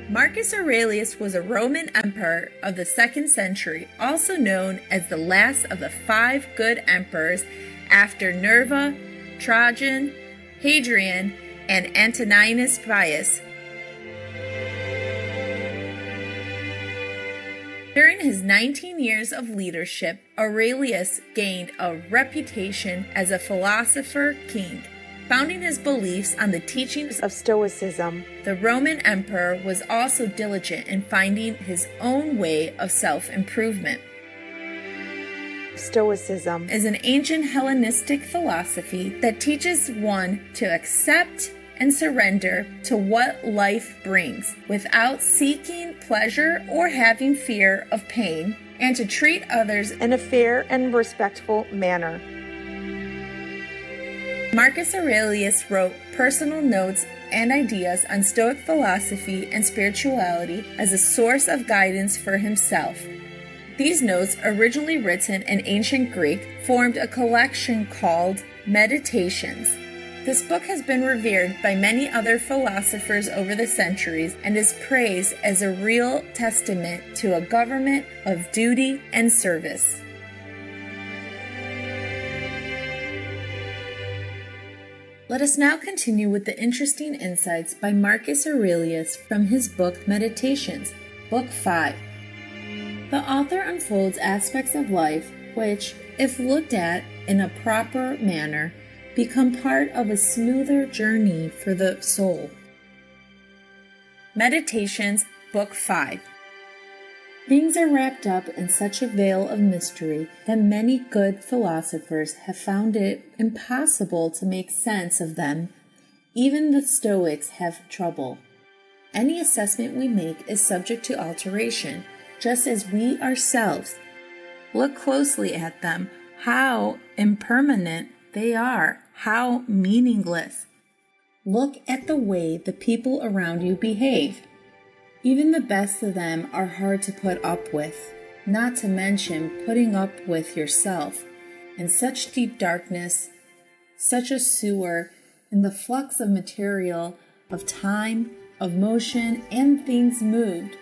Marcus Aurelius was a Roman emperor of the 2nd century, also known as the last of the 5 good emperors after Nerva, Trajan, Hadrian, and Antoninus Pius. During his 19 years of leadership, Aurelius gained a reputation as a philosopher king. Founding his beliefs on the teachings of Stoicism, the Roman emperor was also diligent in finding his own way of self-improvement. Stoicism is an ancient Hellenistic philosophy that teaches one to accept and surrender to what life brings without seeking pleasure or having fear of pain, and to treat others in a fair and respectful manner. Marcus Aurelius wrote personal notes and ideas on Stoic philosophy and spirituality as a source of guidance for himself. These notes, originally written in ancient Greek, formed a collection called Meditations. This book has been revered by many other philosophers over the centuries and is praised as a real testament to a government of duty and service. Let us now continue with the interesting insights by Marcus Aurelius from his book Meditations, Book 5. The author unfolds aspects of life which, if looked at in a proper manner, become part of a smoother journey for the soul. Meditations, Book 5. Things are wrapped up in such a veil of mystery that many good philosophers have found it impossible to make sense of them. Even the Stoics have trouble. Any assessment we make is subject to alteration, just as we ourselves. Look closely at them, how impermanent they are, how meaningless. Look at the way the people around you behave. Even the best of them are hard to put up with, not to mention putting up with yourself. In such deep darkness, such a sewer, in the flux of material, of time, of motion, and things moved,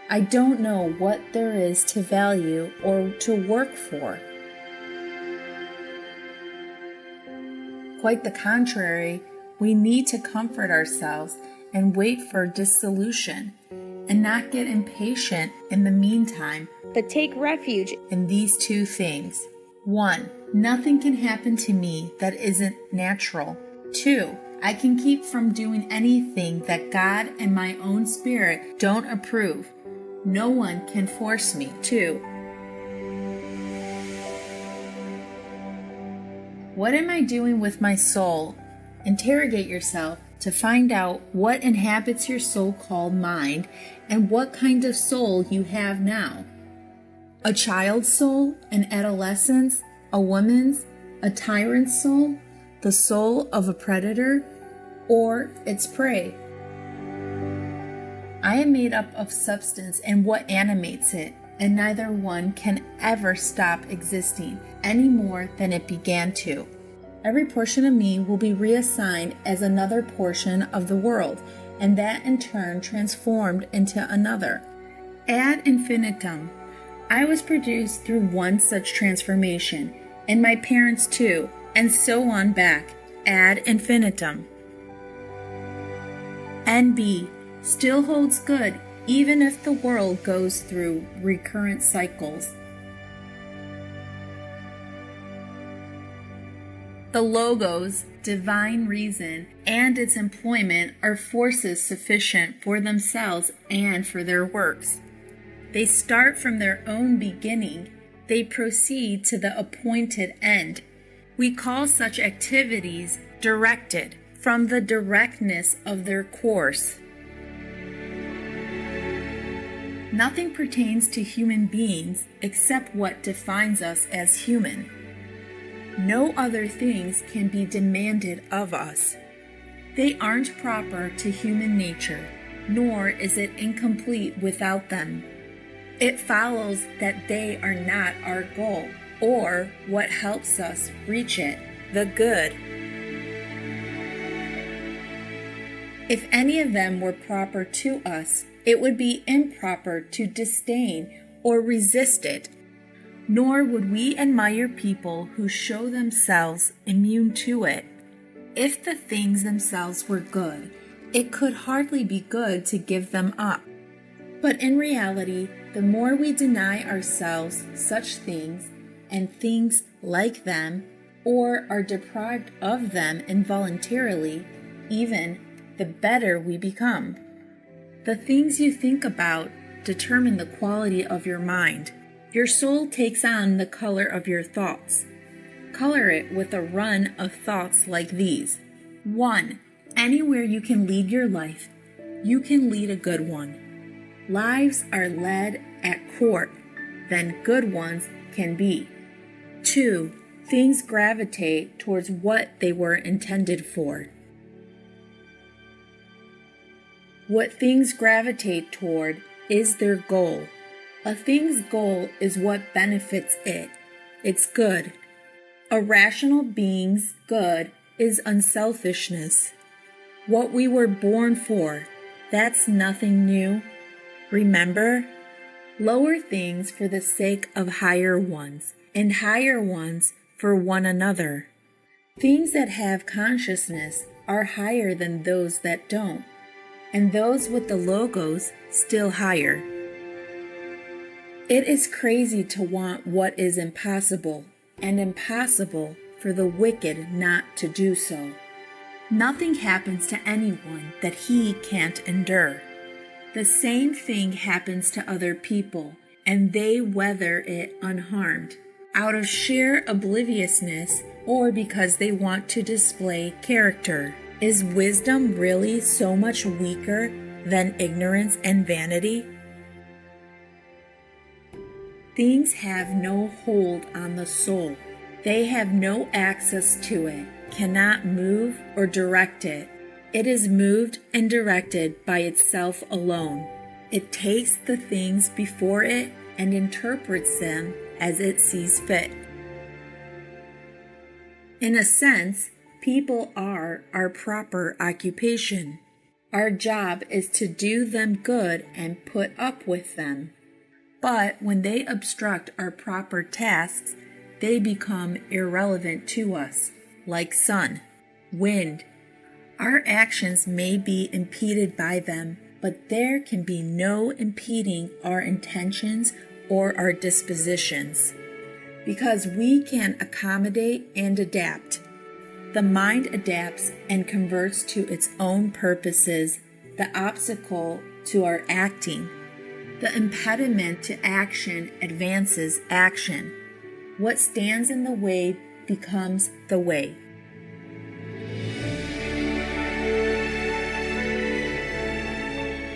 I don't know what there is to value or to work for. Quite the contrary, we need to comfort ourselves and wait for dissolution, and not get impatient in the meantime, but take refuge in these 2 things. 1. Nothing can happen to me that isn't natural. 2. I can keep from doing anything that God and my own spirit don't approve. No one can force me to. What am I doing with my soul? Interrogate yourself to find out what inhabits your so-called mind and what kind of soul you have now. A child's soul, an adolescent's, a woman's, a tyrant's soul, the soul of a predator, or its prey. I am made up of substance and what animates it, and neither one can ever stop existing any more than it began to. Every portion of me will be reassigned as another portion of the world, and that in turn transformed into another. Ad infinitum. I was produced through one such transformation, and my parents too, and so on back, ad infinitum. NB still holds good even if the world goes through recurrent cycles. The Logos, divine reason, and its employment are forces sufficient for themselves and for their works. They start from their own beginning. They proceed to the appointed end. We call such activities directed, from the directness of their course. Nothing pertains to human beings except what defines us as human. No other things can be demanded of us. They aren't proper to human nature, nor is it incomplete without them. It follows that they are not our goal, or what helps us reach it, the good. If any of them were proper to us, it would be improper to disdain or resist it. Nor would we admire people who show themselves immune to it. If the things themselves were good, it could hardly be good to give them up. But in reality, the more we deny ourselves such things and things like them, or are deprived of them involuntarily, even, the better we become. The things you think about determine the quality of your mind. Your soul takes on the color of your thoughts. Color it with a run of thoughts like these. 1. Anywhere you can lead your life, you can lead a good one. Lives are led at court, then good ones can be. 2. Things gravitate towards what they were intended for. What things gravitate toward is their goal. A thing's goal is what benefits it. It's good. A rational being's good is unselfishness. What we were born for, that's nothing new. Remember? Lower things for the sake of higher ones, and higher ones for one another. Things that have consciousness are higher than those that don't, and those with the logos still higher. It is crazy to want what is impossible, and impossible for the wicked not to do so. Nothing happens to anyone that he can't endure. The same thing happens to other people, and they weather it unharmed, out of sheer obliviousness or because they want to display character. Is wisdom really so much weaker than ignorance and vanity? Things have no hold on the soul. They have no access to it, cannot move or direct it. It is moved and directed by itself alone. It takes the things before it and interprets them as it sees fit. In a sense, people are our proper occupation. Our job is to do them good and put up with them. But when they obstruct our proper tasks, they become irrelevant to us, like sun, wind. Our actions may be impeded by them, but there can be no impeding our intentions or our dispositions, because we can accommodate and adapt. The mind adapts and converts to its own purposes the obstacle to our acting. The impediment to action advances action. What stands in the way becomes the way.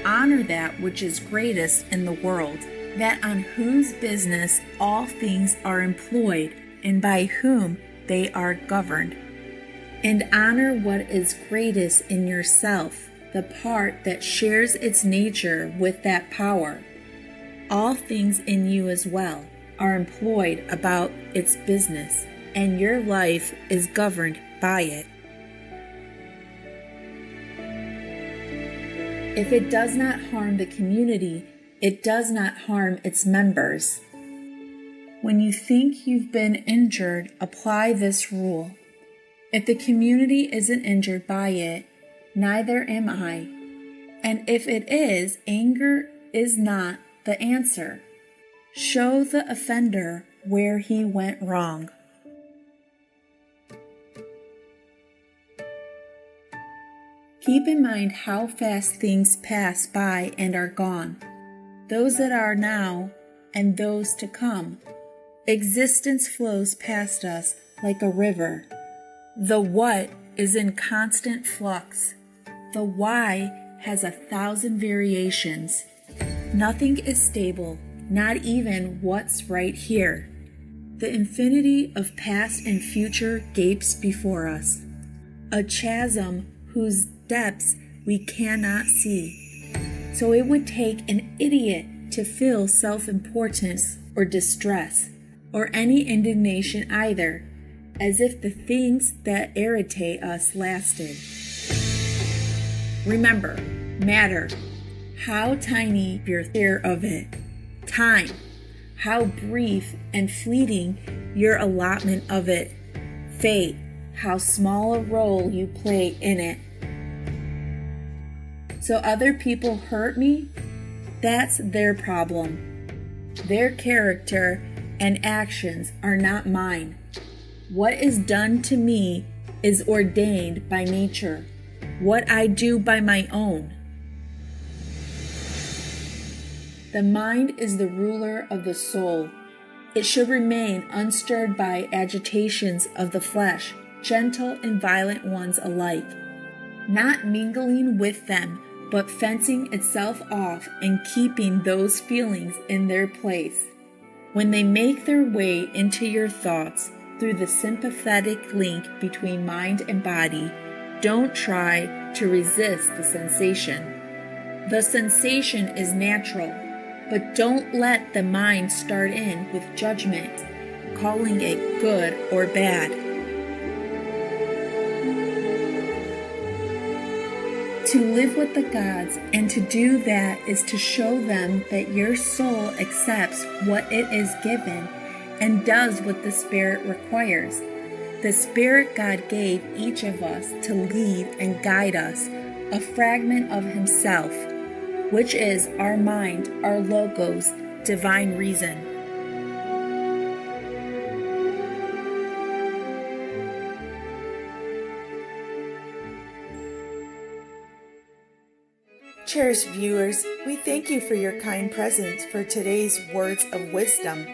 Honor that which is greatest in the world, that on whose business all things are employed, and by whom they are governed. And honor what is greatest in yourself, the part that shares its nature with that power. All things in you as well are employed about its business, and your life is governed by it. If it does not harm the community, it does not harm its members. When you think you've been injured, apply this rule. If the community isn't injured by it, neither am I. And if it is, anger is not the answer. Show the offender where he went wrong. Keep in mind how fast things pass by and are gone, those that are now and those to come. Existence flows past us like a river. The what is in constant flux. The why has 1,000 variations. Nothing is stable, not even what's right here. The infinity of past and future gapes before us, a chasm whose depths we cannot see. So it would take an idiot to feel self-importance or distress, or any indignation either, as if the things that irritate us lasted. Remember, matter, how tiny your share of it. Time, how brief and fleeting your allotment of it. Fate, how small a role you play in it. So other people hurt me? That's their problem. Their character and actions are not mine. What is done to me is ordained by nature. What I do by my own. The mind is the ruler of the soul. It should remain unstirred by agitations of the flesh, gentle and violent ones alike, not mingling with them, but fencing itself off and keeping those feelings in their place. When they make their way into your thoughts through the sympathetic link between mind and body, don't try to resist the sensation. The sensation is natural, but don't let the mind start in with judgment, calling it good or bad. To live with the gods and to do that is to show them that your soul accepts what it is given and does what the Spirit requires. The Spirit God gave each of us to lead and guide us, a fragment of Himself, which is our mind, our logos, divine reason. Cherished viewers, we thank you for your kind presence for today's words of wisdom.